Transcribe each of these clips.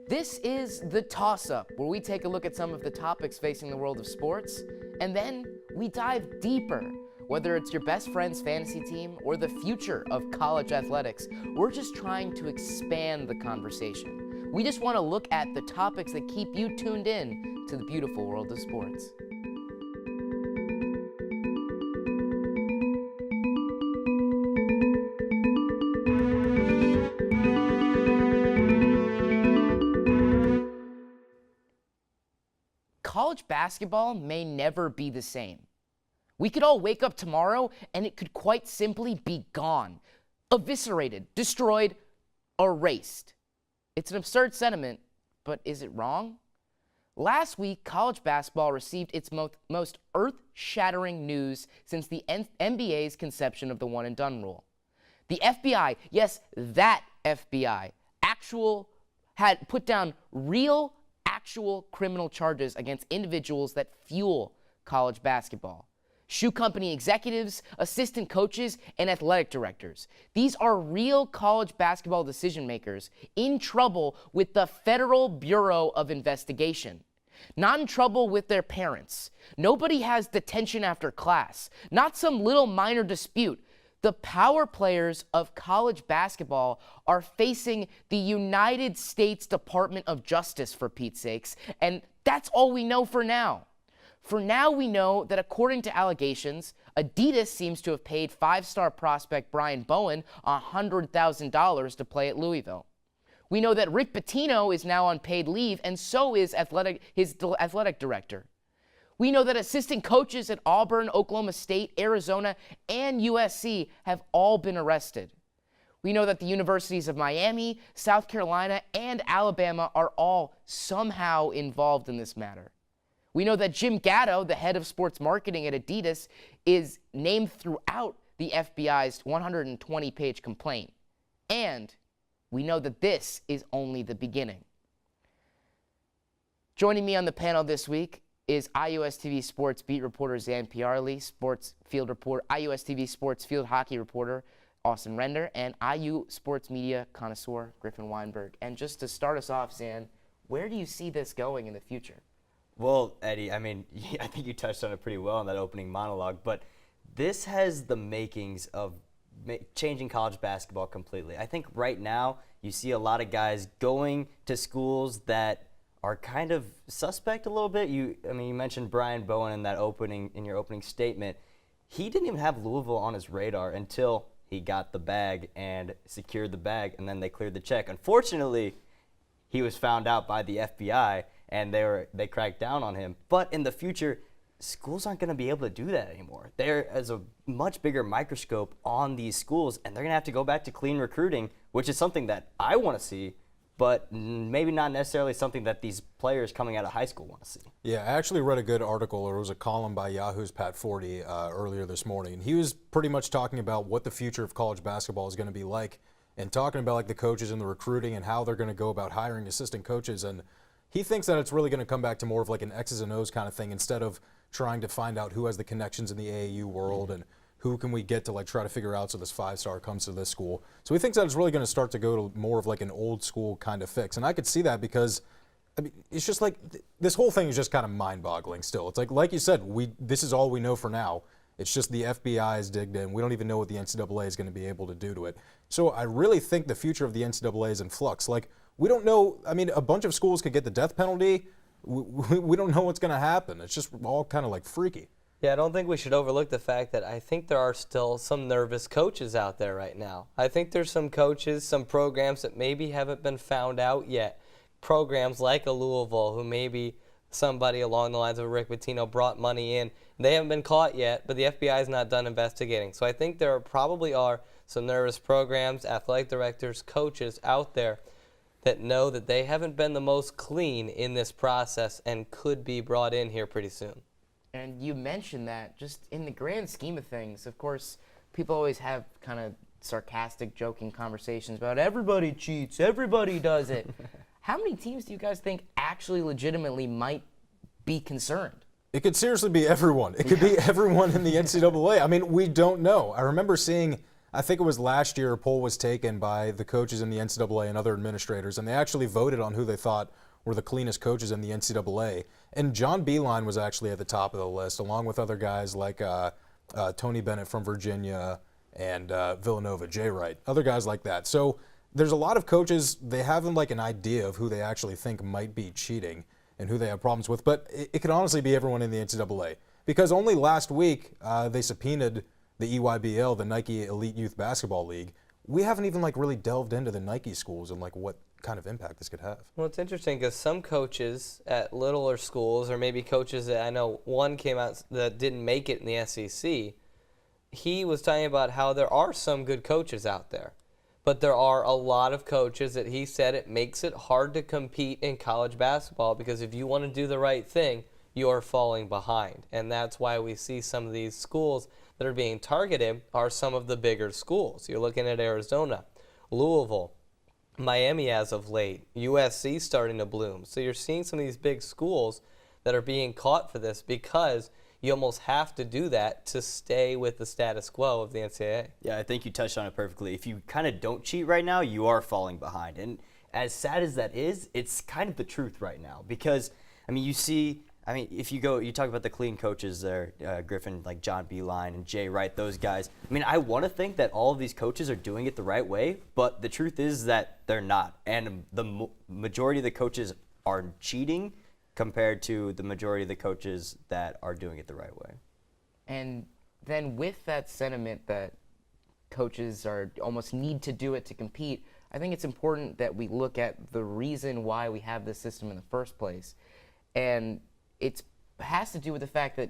This is The Toss-Up, where we take a look at some of the topics facing the world of sports, and then we dive deeper. Whether it's your best friend's fantasy team or the future of college athletics, we're just trying to expand the conversation. We just want to look at the topics that keep you tuned in to the beautiful world of sports. College basketball may never be the same. We could all wake up tomorrow and it could quite simply be gone, eviscerated, destroyed, erased. It's an absurd sentiment, but is it wrong? Last week, college basketball received its most earth-shattering news since the NBA's conception of the one-and-done rule. The FBI, yes, that FBI, had put down real, actual criminal charges against individuals that fuel college basketball. Shoe company executives, assistant coaches, and athletic directors. These are real college basketball decision makers in trouble with the Federal Bureau of Investigation. Not in trouble with their parents. Nobody has detention after class. Not some little minor dispute. The power players of college basketball are facing the United States Department of Justice, for Pete's sakes, and that's all we know for now. For now, we know that according to allegations, Adidas seems to have paid five-star prospect Brian Bowen $100,000 to play at Louisville. We know that Rick Pitino is now on paid leave, and so is his athletic director. We know that assistant coaches at Auburn, Oklahoma State, Arizona, and USC have all been arrested. We know that the universities of Miami, South Carolina, and Alabama are all somehow involved in this matter. We know that Jim Gatto, the head of sports marketing at Adidas, is named throughout the FBI's 120-page complaint. And we know that this is only the beginning. Joining me on the panel this week is IUS TV Sports beat reporter Zan Piarli, IUS TV Sports field hockey reporter Austin Render, and IU sports media connoisseur Griffin Weinberg. And just to start us off, Zan, where do you see this going in the future? Well, Eddie, I mean, I think you touched on it pretty well in that opening monologue, but this has the makings of changing college basketball completely. I think right now you see a lot of guys going to schools that are kind of suspect a little bit. You mentioned Brian Bowen in your opening statement. He didn't even have Louisville on his radar until he got the bag and secured the bag, and then they cleared the check. Unfortunately, he was found out by the FBI, and they cracked down on him. But in the future, schools aren't going to be able to do that anymore. There is a much bigger microscope on these schools, and they're going to have to go back to clean recruiting, which is something that I want to see, but maybe not necessarily something that these players coming out of high school want to see. Yeah, I actually read a good article, or it was a column by Yahoo's Pat Forty earlier this morning. He was pretty much talking about what the future of college basketball is going to be like, and talking about like the coaches and the recruiting and how they're going to go about hiring assistant coaches. And he thinks that it's really going to come back to more of like an X's and O's kind of thing, instead of trying to find out who has the connections in the AAU world and who can we get to like try to figure out so this five-star comes to this school. So he thinks that it's really going to start to go to more of like an old school kind of fix. And I could see that because, I mean, it's just like this whole thing is just kind of mind-boggling still. It's like you said, this is all we know for now. It's just the FBI is digged in. We don't even know what the NCAA is going to be able to do to it. So I really think the future of the NCAA is in flux. Like, we don't know. I mean, a bunch of schools could get the death penalty. We don't know what's going to happen. It's just all kind of like freaky. Yeah, I don't think we should overlook the fact that I think there are still some nervous coaches out there right now. I think there's some coaches, some programs that maybe haven't been found out yet. Programs like a Louisville, who maybe somebody along the lines of Rick Pitino brought money in. They haven't been caught yet, but the FBI is not done investigating. So I think there probably are some nervous programs, athletic directors, coaches out there that know that they haven't been the most clean in this process and could be brought in here pretty soon. And you mentioned that just in the grand scheme of things, of course, people always have kind of sarcastic, joking conversations about everybody cheats, everybody does it. How many teams do you guys think actually legitimately might be concerned? It could seriously be everyone. It could be everyone in the NCAA. I mean, we don't know. I remember seeing, I think it was last year a poll was taken by the coaches in the NCAA and other administrators, and they actually voted on who they thought were the cleanest coaches in the NCAA. And John Beilein was actually at the top of the list, along with other guys like Tony Bennett from Virginia and Villanova, Jay Wright, other guys like that. So there's a lot of coaches, they have like an idea of who they actually think might be cheating and who they have problems with, but it could honestly be everyone in the NCAA. Because only last week they subpoenaed the EYBL, the Nike Elite Youth Basketball League. We haven't even like really delved into the Nike schools and like what kind of impact this could have. Well, it's interesting because some coaches at littler schools, or maybe coaches that I know one came out that didn't make it in the SEC, he was talking about how there are some good coaches out there. But there are a lot of coaches that he said it makes it hard to compete in college basketball because if you want to do the right thing, you're falling behind. And that's why we see some of these schools that are being targeted are some of the bigger schools. You're looking at Arizona, Louisville, Miami as of late, USC starting to bloom. So you're seeing some of these big schools that are being caught for this because you almost have to do that to stay with the status quo of the NCAA. Yeah, I think you touched on it perfectly. If you kind of don't cheat right now, you are falling behind. And as sad as that is, it's kind of the truth right now because, I mean, if you talk about the clean coaches there, Griffin, like John Beilein and Jay Wright, those guys. I mean, I want to think that all of these coaches are doing it the right way, but the truth is that they're not. And the majority of the coaches are cheating compared to the majority of the coaches that are doing it the right way. And then with that sentiment that coaches are almost need to do it to compete, I think it's important that we look at the reason why we have this system in the first place. And it has to do with the fact that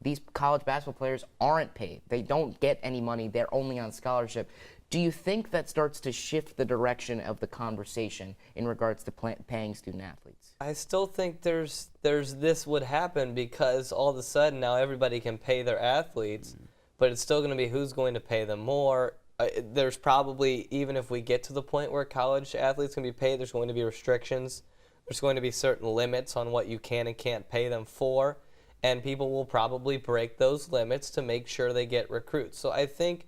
these college basketball players aren't paid. They don't get any money. They're only on scholarship. Do you think that starts to shift the direction of the conversation in regards to paying student athletes? I still think there's this would happen because all of a sudden now everybody can pay their athletes, but it's still going to be who's going to pay them more. There's probably, even if we get to the point where college athletes can be paid, there's going to be restrictions. There's going to be certain limits on what you can and can't pay them for, and people will probably break those limits to make sure they get recruits. So I think,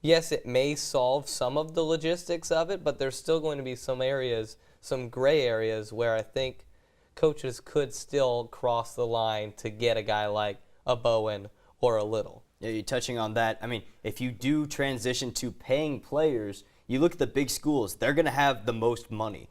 yes, it may solve some of the logistics of it, but there's still going to be some areas, some gray areas, where I think coaches could still cross the line to get a guy like a Bowen or a Little. Yeah, you're touching on that. I mean, if you do transition to paying players, you look at the big schools, they're going to have the most money.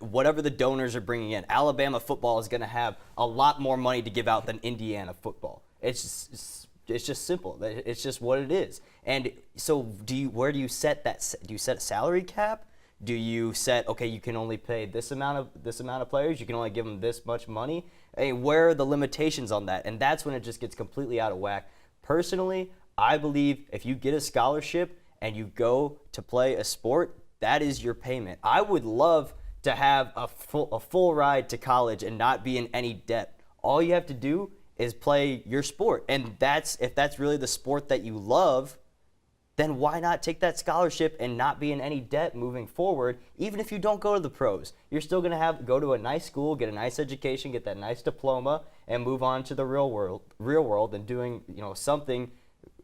Whatever the donors are bringing in, Alabama football is going to have a lot more money to give out than Indiana football. It's just simple. It's just what it is. And so, where do you set that? Do you set a salary cap? Do you set, okay, you can only pay this amount of players? You can only give them this much money. I mean, where are the limitations on that? And that's when it just gets completely out of whack. Personally, I believe if you get a scholarship and you go to play a sport, that is your payment. I would love to have a full ride to college and not be in any debt. All you have to do is play your sport. And if that's really the sport that you love, then why not take that scholarship and not be in any debt moving forward? Even if you don't go to the pros, you're still going to go to a nice school, get a nice education, get that nice diploma, and move on to the real world and doing, something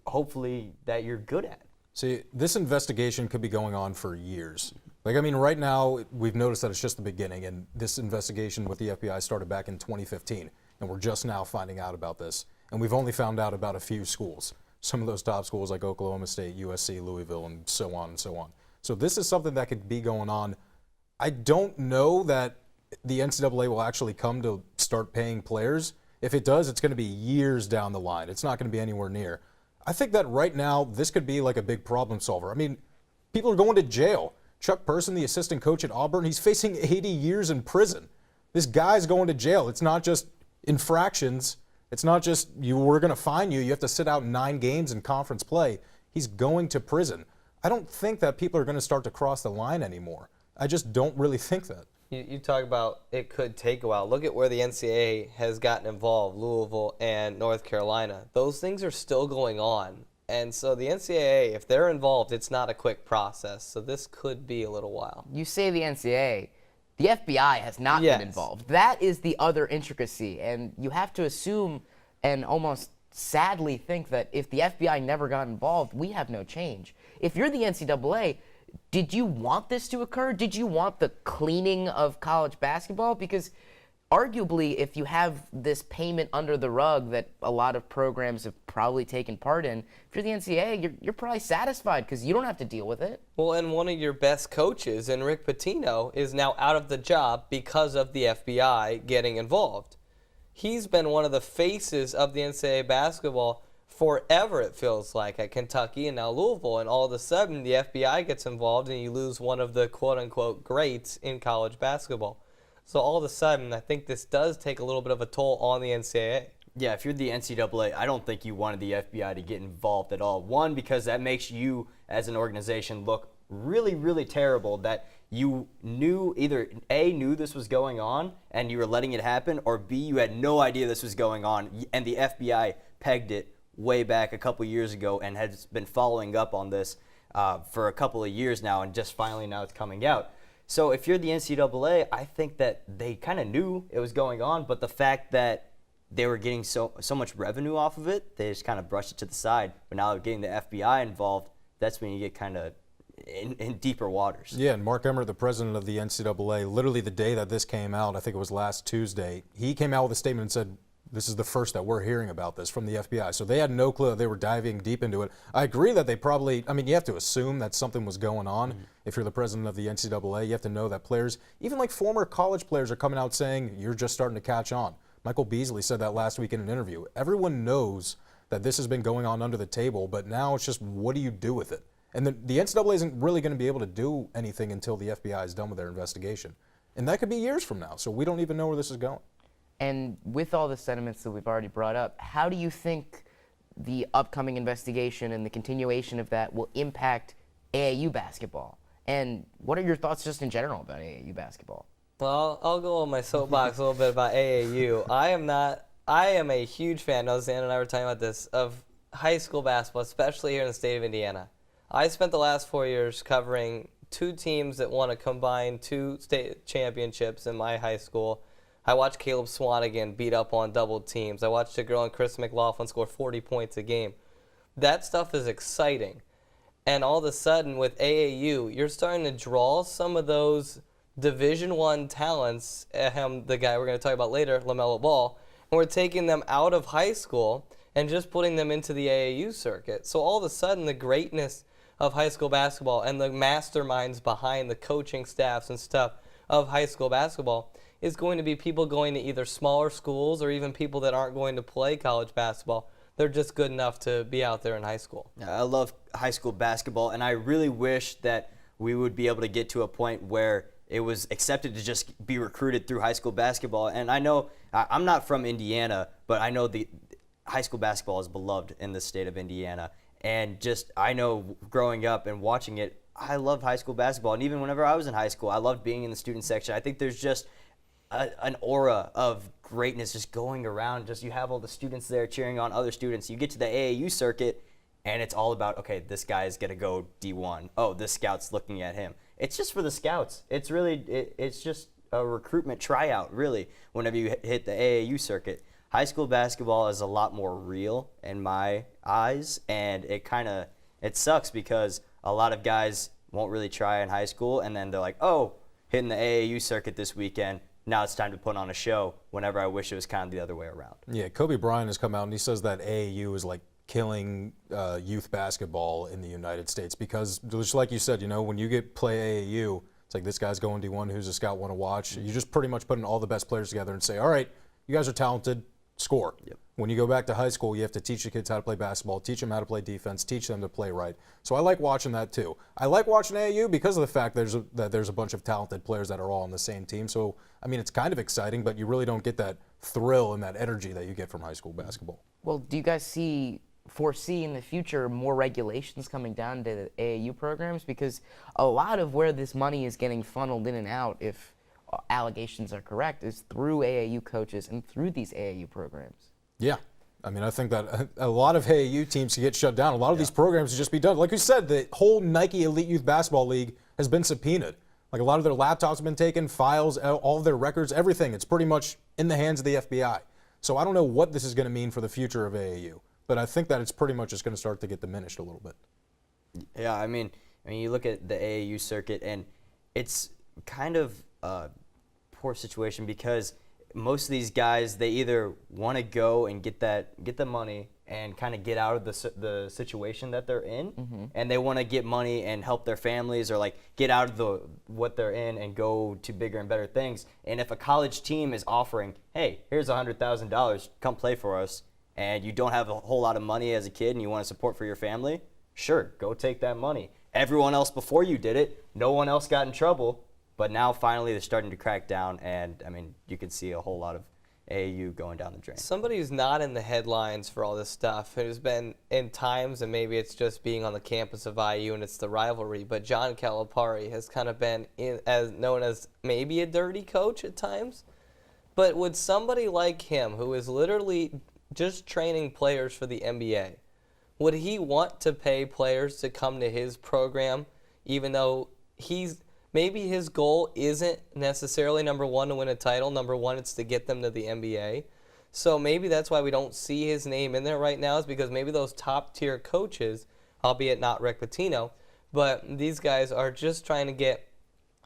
hopefully that you're good at. See, this investigation could be going on for years. Right now, we've noticed that it's just the beginning, and this investigation with the FBI started back in 2015, and we're just now finding out about this. And we've only found out about a few schools. Some of those top schools like Oklahoma State, USC, Louisville, and so on and so on. So this is something that could be going on. I don't know that the NCAA will actually come to start paying players. If it does, it's going to be years down the line. It's not going to be anywhere near. I think that right now, this could be like a big problem solver. I mean, people are going to jail. Chuck Person, the assistant coach at Auburn, he's facing 80 years in prison. This guy's going to jail. It's not just infractions. It's not just we're going to fine you. You have to sit out 9 games in conference play. He's going to prison. I don't think that people are going to start to cross the line anymore. I just don't really think that. You talk about it could take a while. Look at where the NCAA has gotten involved, Louisville and North Carolina. Those things are still going on. And so the NCAA, if they're involved, it's not a quick process. So this could be a little while. You say the NCAA. The FBI has not been involved. That is the other intricacy. And you have to assume and almost sadly think that if the FBI never got involved, we have no change. If you're the NCAA, did you want this to occur? Did you want the cleaning of college basketball? Because arguably, if you have this payment under the rug that a lot of programs have probably taken part in, if you're the NCAA, you're probably satisfied because you don't have to deal with it. Well, and one of your best coaches, Rick Pitino, is now out of the job because of the FBI getting involved. He's been one of the faces of the NCAA basketball forever, it feels like, at Kentucky and now Louisville. And all of a sudden, the FBI gets involved and you lose one of the quote-unquote greats in college basketball. So all of a sudden, I think this does take a little bit of a toll on the NCAA. Yeah, if you're the NCAA, I don't think you wanted the FBI to get involved at all. One, because that makes you as an organization look really, really terrible that you knew either A, knew this was going on and you were letting it happen, or B, you had no idea this was going on and the FBI pegged it way back a couple years ago and has been following up on this for a couple of years now, and just finally now it's coming out. So if you're the NCAA, I think that they kind of knew it was going on, but the fact that they were getting so much revenue off of it, they just kind of brushed it to the side. But now getting the FBI involved, that's when you get kind of in deeper waters. Yeah, and Mark Emmert, the president of the NCAA, literally the day that this came out, I think it was last Tuesday, he came out with a statement and said, this is the first that we're hearing about this from the FBI. So they had no clue that they were diving deep into it. I agree that they probably, you have to assume that something was going on. If you're the president of the NCAA, you have to know that players, even like former college players, are coming out saying, you're just starting to catch on. Michael Beasley said that last week in an interview. Everyone knows that this has been going on under the table, but now it's just, what do you do with it? And the NCAA isn't really going to be able to do anything until the FBI is done with their investigation. And that could be years from now, so we don't even know where this is going. And with all the sentiments that we've already brought up, how do you think the upcoming investigation and the continuation of that will impact AAU basketball? And what are your thoughts just in general about AAU basketball? Well, I'll go on my soapbox a little bit about AAU. I am a huge fan, Zan and I were talking about this, of high school basketball, especially here in the state of Indiana. I spent the last 4 years covering two teams that won a combined 2 state championships in my high school. I watched Caleb Swanigan beat up on double teams. I watched a girl in Chris McLaughlin score 40 points a game. That stuff is exciting. And all of a sudden with AAU, you're starting to draw some of those Division I talents, the guy we're going to talk about later, LaMelo Ball, and we're taking them out of high school and just putting them into the AAU circuit. So all of a sudden the greatness of high school basketball and the masterminds behind the coaching staffs and stuff of high school basketball is going to be people going to either smaller schools or even people that aren't going to play college basketball. They're just good enough to be out there in high school. I love high school basketball, and I really wish that we would be able to get to a point where it was accepted to just be recruited through high school basketball. And I know, I'm not from Indiana, but I know the high school basketball is beloved in the state of Indiana. And just, I know growing up and watching it, I loved high school basketball. And even whenever I was in high school, I loved being in the student section. I think there's just an aura of greatness just going around. Just you have all the students there cheering on other students. You get to the AAU circuit, and it's all about, okay, this guy's going to go D1. Oh, this scout's looking at him. It's just for the scouts. It's really, it's just a recruitment tryout, really, whenever you hit the AAU circuit. High school basketball is a lot more real in my eyes, and it sucks because a lot of guys won't really try in high school, and then they're like, oh, hitting the AAU circuit this weekend, now it's time to put on a show, whenever I wish it was kind of the other way around. Yeah, Kobe Bryant has come out and he says that AAU is like killing youth basketball in the United States because, just like you said, when you play AAU, it's like this guy's going D1, who's a scout want to watch. You just pretty much putting all the best players together and say, all right, you guys are talented, score. Yep. When you go back to high school, you have to teach the kids how to play basketball, teach them how to play defense, teach them to play right. So I like watching that too. I like watching AAU because of the fact that there's a bunch of talented players that are all on the same team. So, it's kind of exciting, but you really don't get that thrill and that energy that you get from high school basketball. Well, do you guys foresee in the future more regulations coming down to the AAU programs? Because a lot of where this money is getting funneled in and out, if allegations are correct, is through AAU coaches and through these AAU programs. Yeah. I think that a lot of AAU teams get shut down. A lot of these programs should just be done. Like you said, the whole Nike Elite Youth Basketball League has been subpoenaed. Like a lot of their laptops have been taken, files, all of their records, everything. It's pretty much in the hands of the FBI. So I don't know what this is going to mean for the future of AAU, but I think that it's pretty much just going to start to get diminished a little bit. Yeah, I mean, you look at the AAU circuit, and it's kind of a poor situation because most of these guys, they either want to go and get the money and kind of get out of the situation that they're in, and they want to get money and help their families, or like get out of what they're in and go to bigger and better things. And if a college team is offering, hey, here's $100,000, come play for us, and you don't have a whole lot of money as a kid and you want to support for your family, sure, go take that money. Everyone else before you did it, no one else got in trouble, but now finally they're starting to crack down, and I mean, you can see a whole lot of AAU going down the drain. Somebody who's not in the headlines for all this stuff, who's been in times, and maybe it's just being on the campus of IU and it's the rivalry, but John Calipari has kind of been known as maybe a dirty coach at times. But would somebody like him, who is literally just training players for the NBA, would he want to pay players to come to his program, even though maybe his goal isn't necessarily, number one, to win a title. Number one, it's to get them to the NBA. So maybe that's why we don't see his name in there right now, is because maybe those top-tier coaches, albeit not Rick Pitino, but these guys are just trying to get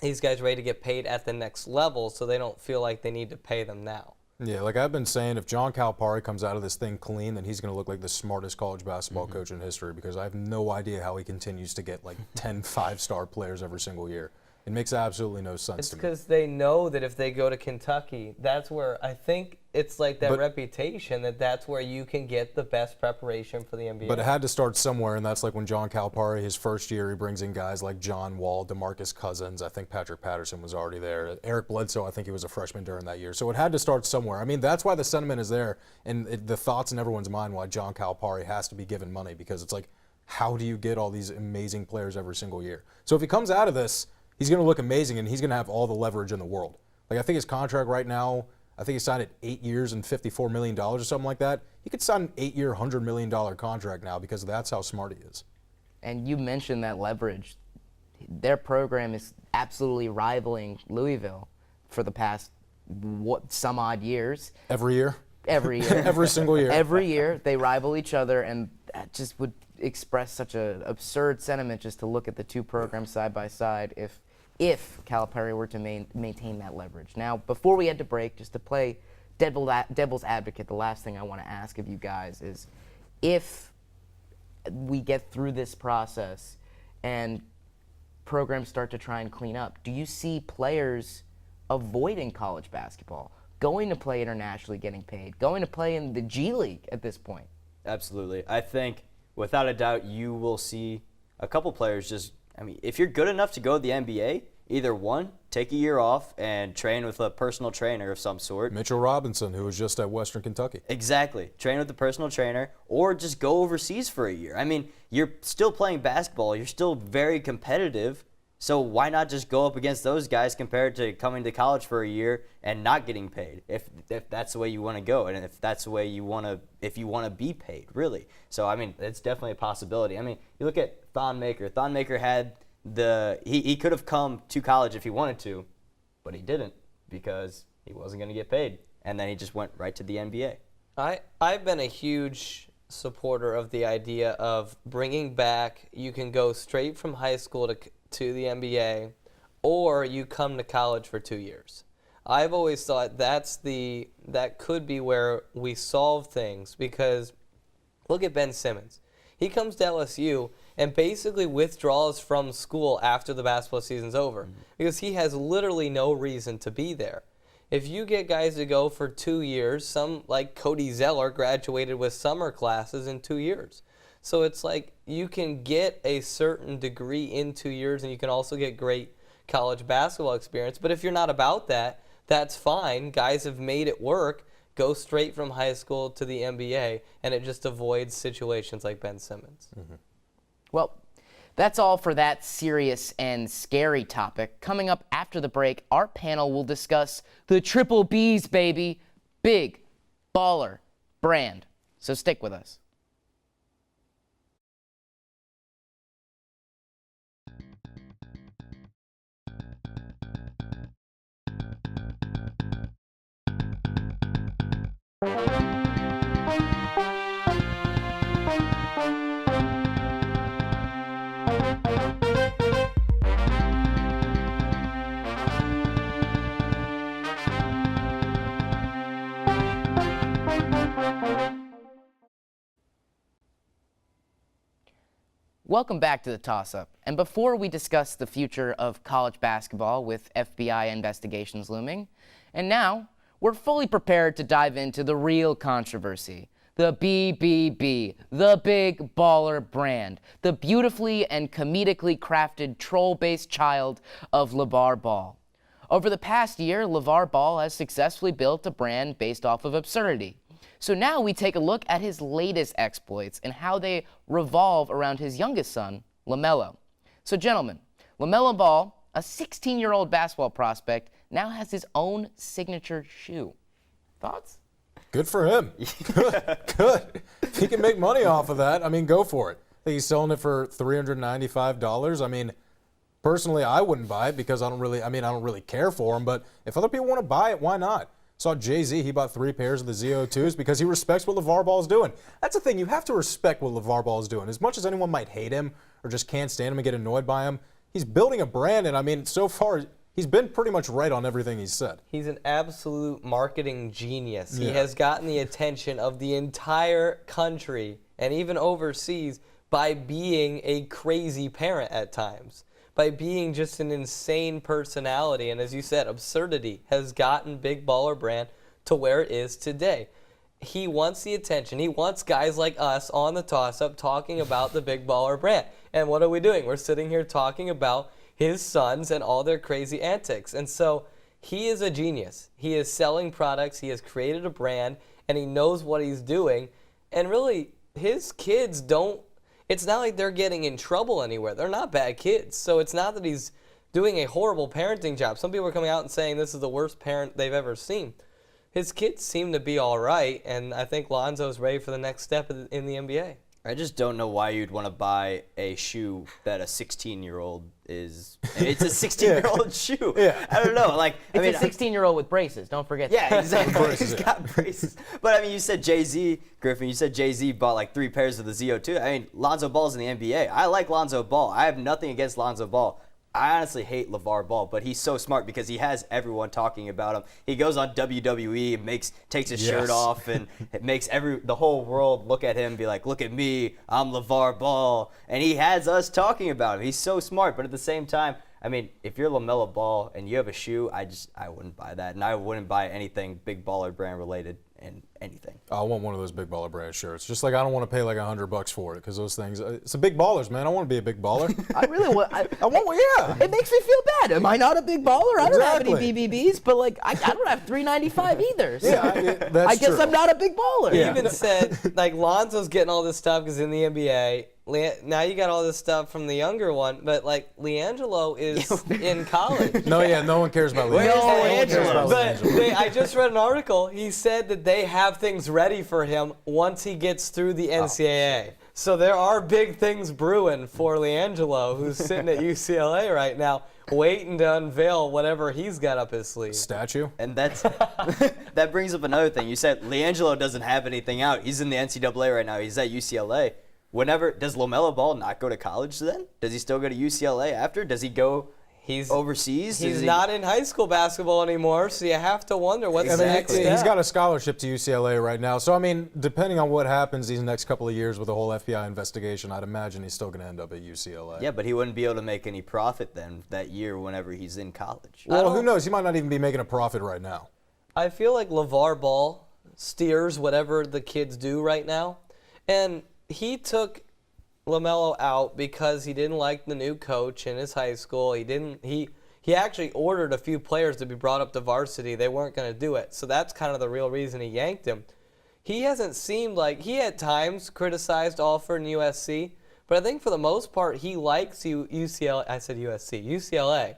these guys ready to get paid at the next level, so they don't feel like they need to pay them now. Yeah, like I've been saying, if John Calipari comes out of this thing clean, then he's going to look like the smartest college basketball coach in history, because I have no idea how he continues to get like 10 5-star players every single year. It makes absolutely no sense It's to me. because they know that if they go to Kentucky, that's where I think it's like that reputation that's where you can get the best preparation for the NBA. But it had to start somewhere, and that's like when John Calipari, his first year, he brings in guys like John Wall, DeMarcus Cousins. I think Patrick Patterson was already there. Eric Bledsoe, I think he was a freshman during that year. So it had to start somewhere. I mean, that's why the sentiment is there, and the thoughts in everyone's mind why John Calipari has to be given money, because it's like, how do you get all these amazing players every single year? So if he comes out of this, he's going to look amazing, and he's going to have all the leverage in the world. Like, I think his contract right now, I think he signed it 8 years and $54 million or something like that. He could sign an 8-year, $100 million contract now, because that's how smart he is. And you mentioned that leverage. Their program is absolutely rivaling Louisville for the past some odd years. Every year? Every year. Every single year. Every year they rival each other, and that just would express such an absurd sentiment just to look at the two programs side by side if Calipari were to maintain that leverage. Now, before we head to break, just to play devil's advocate, the last thing I want to ask of you guys is, if we get through this process and programs start to try and clean up, do you see players avoiding college basketball, going to play internationally, getting paid, going to play in the G League at this point? Absolutely. I think, without a doubt, you will see a couple players just, I mean, if you're good enough to go to the NBA, either one, take a year off and train with a personal trainer of some sort. Mitchell Robinson, who was just at Western Kentucky. Exactly. Train with a personal trainer, or just go overseas for a year. I mean, you're still playing basketball. You're still very competitive. So why not just go up against those guys compared to coming to college for a year and not getting paid, if that's the way you want to go, and if that's the way you want to be paid, really. So I mean, it's definitely a possibility. I mean, you look at Thon Maker. Thon Maker had he could have come to college if he wanted to, but he didn't, because he wasn't going to get paid, and then he just went right to the NBA. I've been a huge supporter of the idea of bringing back, you can go straight from high school to the NBA, or you come to college for 2 years. I've always thought that could be where we solve things, because look at Ben Simmons. He comes to LSU and basically withdraws from school after the basketball season's over, because he has literally no reason to be there. If you get guys to go for 2 years, some like Cody Zeller graduated with summer classes in 2 years. So it's like you can get a certain degree in 2 years, and you can also get great college basketball experience. But if you're not about that, that's fine. Guys have made it work. Go straight from high school to the NBA, and it just avoids situations like Ben Simmons. Well, that's all for that serious and scary topic. Coming up after the break, our panel will discuss the Triple Bs, baby. Big, baller, brand. So stick with us. Welcome back to the Toss-Up. And before we discuss the future of college basketball with FBI investigations looming, and now we're fully prepared to dive into the real controversy. The BBB, the Big Baller Brand, the beautifully and comedically crafted troll-based child of LeVar Ball. Over the past year, LeVar Ball has successfully built a brand based off of absurdity. So now we take a look at his latest exploits and how they revolve around his youngest son, LaMelo. So gentlemen, LaMelo Ball, a 16-year-old basketball prospect, now has his own signature shoe. Thoughts? Good for him. Good. If he can make money off of that, I mean, go for it. I think he's selling it for $395. I mean, personally, I wouldn't buy it because I don't really care for him. But if other people want to buy it, why not? Saw Jay-Z, he bought 3 pairs of the ZO2s because he respects what LeVar Ball is doing. That's the thing, you have to respect what LeVar Ball is doing. As much as anyone might hate him or just can't stand him and get annoyed by him, he's building a brand, and I mean, so far, he's been pretty much right on everything he's said. He's an absolute marketing genius. Yeah. He has gotten the attention of the entire country and even overseas by being a crazy parent at times, by being just an insane personality. And as you said, absurdity has gotten Big Baller Brand to where it is today. He wants the attention. He wants guys like us on the Toss-Up talking about the Big Baller Brand. And what are we doing? We're sitting here talking about his sons and all their crazy antics. And so he is a genius. He is selling products. He has created a brand, and he knows what he's doing. And really, his kids don't, it's not like they're getting in trouble anywhere. They're not bad kids. So it's not that he's doing a horrible parenting job. Some people are coming out and saying this is the worst parent they've ever seen. His kids seem to be all right, and I think Lonzo's ready for the next step in the NBA. I just don't know why you'd want to buy a shoe that a 16-year-old is. It's a 16-year-old shoe. Yeah. I don't know. Like, It's I mean, a 16-year-old with braces. Don't forget yeah, that. exactly. Braces, He's yeah. got braces. But I mean, you said Jay-Z, Griffin. You said Jay-Z bought like 3 pairs of the ZO2. I mean, Lonzo Ball's in the NBA. I like Lonzo Ball. I have nothing against Lonzo Ball. I honestly hate LeVar Ball, but he's so smart because he has everyone talking about him. He goes on WWE and takes his shirt Yes. off, and it makes the whole world look at him and be like, look at me, I'm LeVar Ball. And he has us talking about him. He's so smart, but at the same time, I mean, if you're LaMelo Ball and you have a shoe, I wouldn't buy that. And I wouldn't buy anything Big Baller Brand related and anything. I want one of those Big Baller Brand shirts. Just like I don't want to pay like $100 for it because those things, it's a big ballers, man. I want to be a big baller. I really want. I want one, yeah. It makes me feel bad. Am I not a big baller? I don't have Exactly. any BBBs, but like I don't have $395 either. So Yeah, that's I guess true. I'm not a big baller. He even said, like, Lonzo's getting all this stuff because in the NBA. Now you got all this stuff from the younger one, but like LiAngelo is in college. No, yeah, no one cares about Where's LiAngelo. No one cares LiAngelo? about But LiAngelo. I just read an article. He said that they have things ready for him once he gets through the NCAA. So there are big things brewing for LiAngelo, who's sitting at UCLA right now, waiting to unveil whatever he's got up his sleeve. Statue? And that's that brings up another thing. You said LiAngelo doesn't have anything out. He's in the NCAA right now. He's at UCLA. Does LaMelo Ball not go to college then? Does he still go to UCLA after? Does he go overseas? He's Does he- not in high school basketball anymore, so you have to wonder what's I the mean, next he's step. got a scholarship to UCLA right now. So, I mean, depending on what happens these next couple of years with the whole FBI investigation, I'd imagine he's still going to end up at UCLA. Yeah, but he wouldn't be able to make any profit then that year whenever he's in college. Well, who knows? He might not even be making a profit right now. I feel like LeVar Ball steers whatever the kids do right now. And he took LaMelo out because he didn't like the new coach in his high school. He actually ordered a few players to be brought up to varsity. They weren't going to do it. So that's kind of the real reason he yanked him. He hasn't seemed like, he at times criticized Alford and USC, but I think for the most part he likes UCLA. I said USC, UCLA.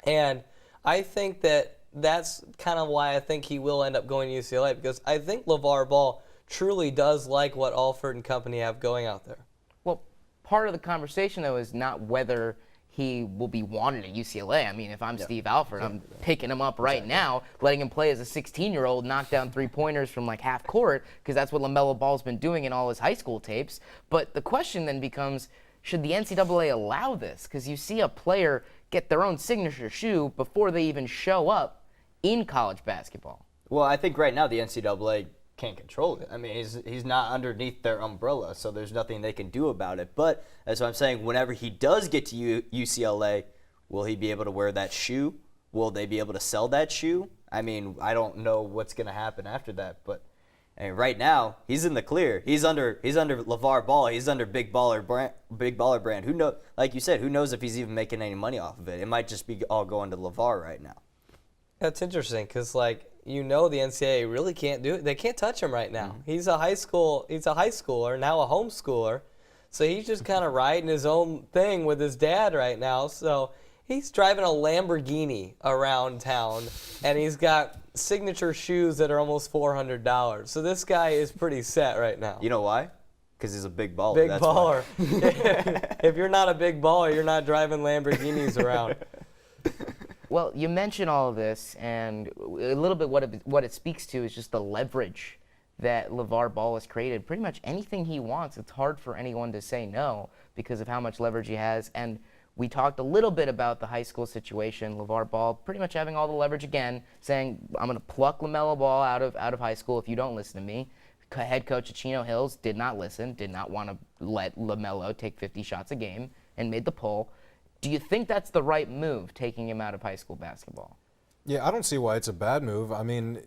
And I think that's kind of why I think he will end up going to UCLA, because I think LeVar Ball truly does like what Alford and company have going out there. Well, part of the conversation though is not whether he will be wanted at UCLA. I mean, if I'm Steve Alford, I'm picking him up right now, letting him play as a 16-year-old, knock down three-pointers from like half court, because that's what LaMelo Ball's been doing in all his high school tapes. But the question then becomes, should the NCAA allow this? Because you see a player get their own signature shoe before they even show up in college basketball. Well, I think right now the NCAA can't control it. I mean, he's not underneath their umbrella, so there's nothing they can do about it. But as I'm saying, whenever he does get to UCLA, will he be able to wear that shoe? Will they be able to sell that shoe? I mean, I don't know what's going to happen after that, but I mean, right now he's in the clear. He's under LeVar Ball. He's under Big Baller Brand. Who know? Like you said, who knows if he's even making any money off of it? It might just be all going to LeVar right now. That's interesting because, like, the NCAA really can't do it. They can't touch him right now. He's a high schooler, now a homeschooler. So he's just kind of riding his own thing with his dad right now. So he's driving a Lamborghini around town, and he's got signature shoes that are almost $400. So this guy is pretty set right now. You know why? Because he's a big baller. Big that's baller. Why. If you're not a big baller, you're not driving Lamborghinis around. Well, you mentioned all of this, and a little bit what it speaks to is just the leverage that LeVar Ball has created. Pretty much anything he wants, it's hard for anyone to say no because of how much leverage he has. And we talked a little bit about the high school situation. LeVar Ball pretty much having all the leverage again, saying, I'm going to pluck LaMelo Ball out of high school if you don't listen to me. Head coach at Chino Hills did not listen, did not want to let LaMelo take 50 shots a game, and made the pull. Do you think that's the right move, taking him out of high school basketball? Yeah, I don't see why it's a bad move. I mean,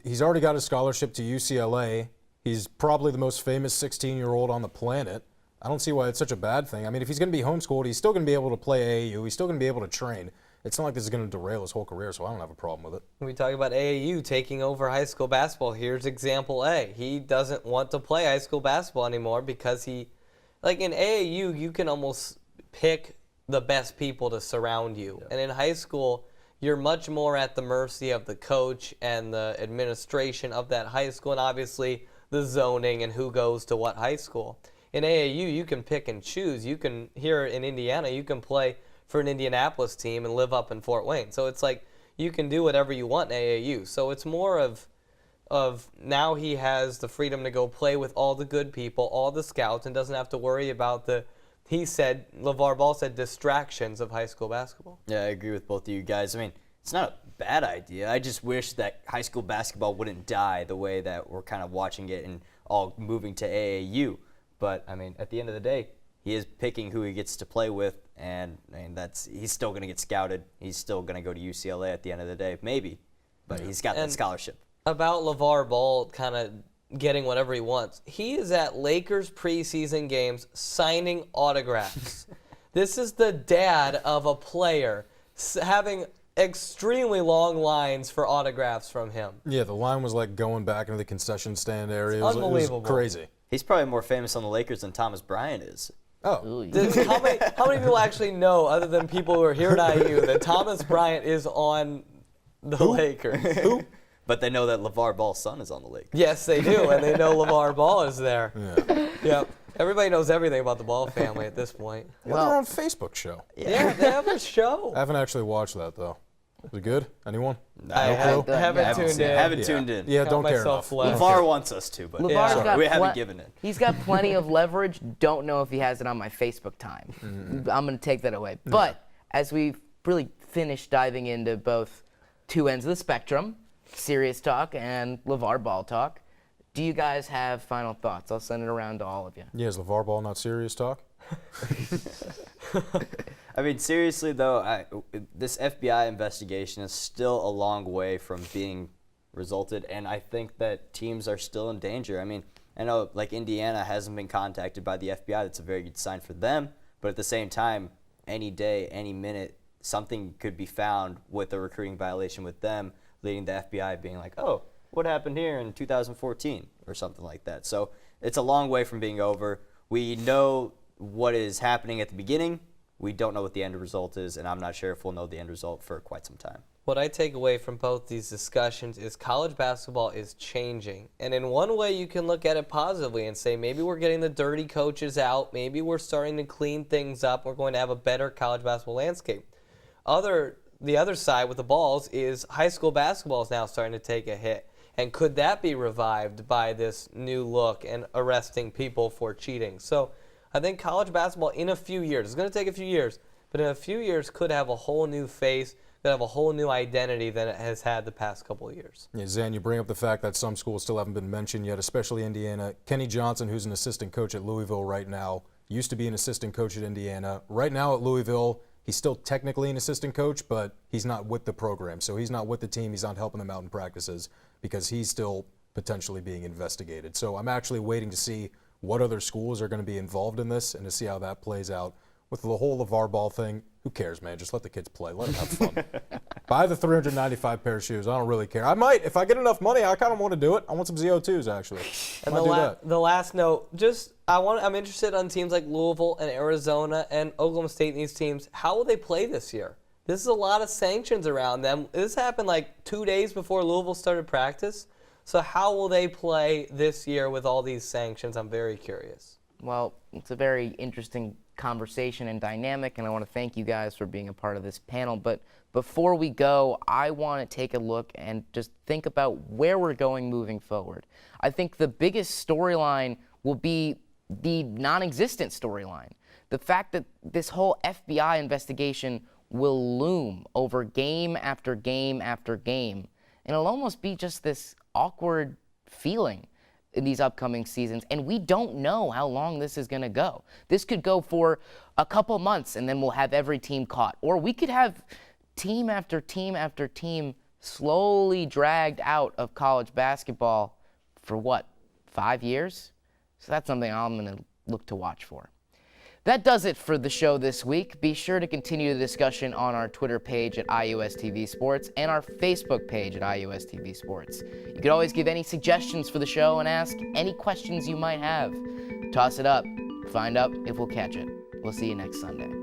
he's already got a scholarship to UCLA. He's probably the most famous 16-year-old on the planet. I don't see why it's such a bad thing. I mean, if he's going to be homeschooled, he's still going to be able to play AAU. He's still going to be able to train. It's not like this is going to derail his whole career, so I don't have a problem with it. We talk about AAU taking over high school basketball. Here's example A. He doesn't want to play high school basketball anymore because like in AAU, you can almost pick the best people to surround you. Yeah. And in high school, you're much more at the mercy of the coach and the administration of that high school, and obviously the zoning and who goes to what high school. In AAU, you can pick and choose. You can, here in Indiana, you can play for an Indianapolis team and live up in Fort Wayne. So it's like you can do whatever you want in AAU. So it's more of now he has the freedom to go play with all the good people, all the scouts, and doesn't have to worry about LeVar Ball said, distractions of high school basketball. Yeah, I agree with both of you guys. I mean, it's not a bad idea. I just wish that high school basketball wouldn't die the way that we're kind of watching it and all moving to AAU. But, I mean, at the end of the day, he is picking who he gets to play with, and he's still going to get scouted. He's still going to go to UCLA at the end of the day, maybe. But he's got that scholarship. About LeVar Ball kind of getting whatever he wants. He is at Lakers preseason games signing autographs. This is the dad of a player having extremely long lines for autographs from him. Yeah, the line was like going back into the concession stand area. It Unbelievable. was crazy. He's probably more famous on the Lakers than Thomas Bryant is. Oh. How many people actually know, other than people who are here at IU, that Thomas Bryant is on the Lakers? Who? But they know that LeVar Ball's son is on the Lakers. Yes, they do, and they know LeVar Ball is there. Yeah. Yep. Everybody knows everything about the Ball family at this point. Well, they're on Facebook show. Yeah, they have a show. I haven't actually watched that, though. Is it good? Anyone? I haven't tuned in. Haven't tuned in. Yeah, don't care enough. LeVar wants us to, but we haven't given it. He's got plenty of leverage. Don't know if he has it on my Facebook time. I'm going to take that away. But as we've really finished diving into both two ends of the spectrum, serious talk and LeVar Ball talk, do you guys have final thoughts? I'll send it around to all of you. Yeah, is LeVar Ball not serious talk? I mean, seriously, though, this FBI investigation is still a long way from being resulted, and I think that teams are still in danger. I mean, I know, like, Indiana hasn't been contacted by the FBI. That's a very good sign for them, but at the same time, any day, any minute, something could be found with a recruiting violation with them, leading the FBI being like, oh, what happened here in 2014 or something like that. So it's a long way from being over. We know what is happening at the beginning. We don't know what the end result is, and I'm not sure if we'll know the end result for quite some time. What I take away from both these discussions is college basketball is changing. And in one way, you can look at it positively and say maybe we're getting the dirty coaches out. Maybe we're starting to clean things up. We're going to have a better college basketball landscape. The other side with the balls is high school basketball is now starting to take a hit. And could that be revived by this new look and arresting people for cheating? So I think college basketball in a few years, it's going to take a few years, but in a few years could have a whole new face, could have a whole new identity than it has had the past couple of years. Yeah, Zan, you bring up the fact that some schools still haven't been mentioned yet, especially Indiana. Kenny Johnson, who's an assistant coach at Louisville right now, used to be an assistant coach at Indiana. Right now at Louisville, he's still technically an assistant coach, but he's not with the program. So he's not with the team. He's not helping them out in practices because he's still potentially being investigated. So I'm actually waiting to see what other schools are going to be involved in this and to see how that plays out. With the whole LeVar Ball thing, who cares, man? Just let the kids play. Let them have fun. Buy the 395 pair of shoes. I don't really care. I might. If I get enough money, I kind of want to do it. I want some ZO2s, actually. And Might do that. the last note, I'm interested on teams like Louisville and Arizona and Oklahoma State and these teams. How will they play this year? This is a lot of sanctions around them. This happened like 2 days before Louisville started practice. So how will they play this year with all these sanctions? I'm very curious. Well, it's a very interesting conversation and dynamic, and I want to thank you guys for being a part of this panel. But before we go, I want to take a look and just think about where we're going moving forward. I think the biggest storyline will be the non-existent storyline. The fact that this whole FBI investigation will loom over game after game after game, and it'll almost be just this awkward feeling in these upcoming seasons, and we don't know how long this is going to go. This could go for a couple months, and then we'll have every team caught. Or we could have team after team after team slowly dragged out of college basketball for, 5 years? So that's something I'm going to look to watch for. That does it for the show this week. Be sure to continue the discussion on our Twitter page at IUSTV Sports and our Facebook page at IUSTV Sports. You could always give any suggestions for the show and ask any questions you might have. Toss it up. Find out if we'll catch it. We'll see you next Sunday.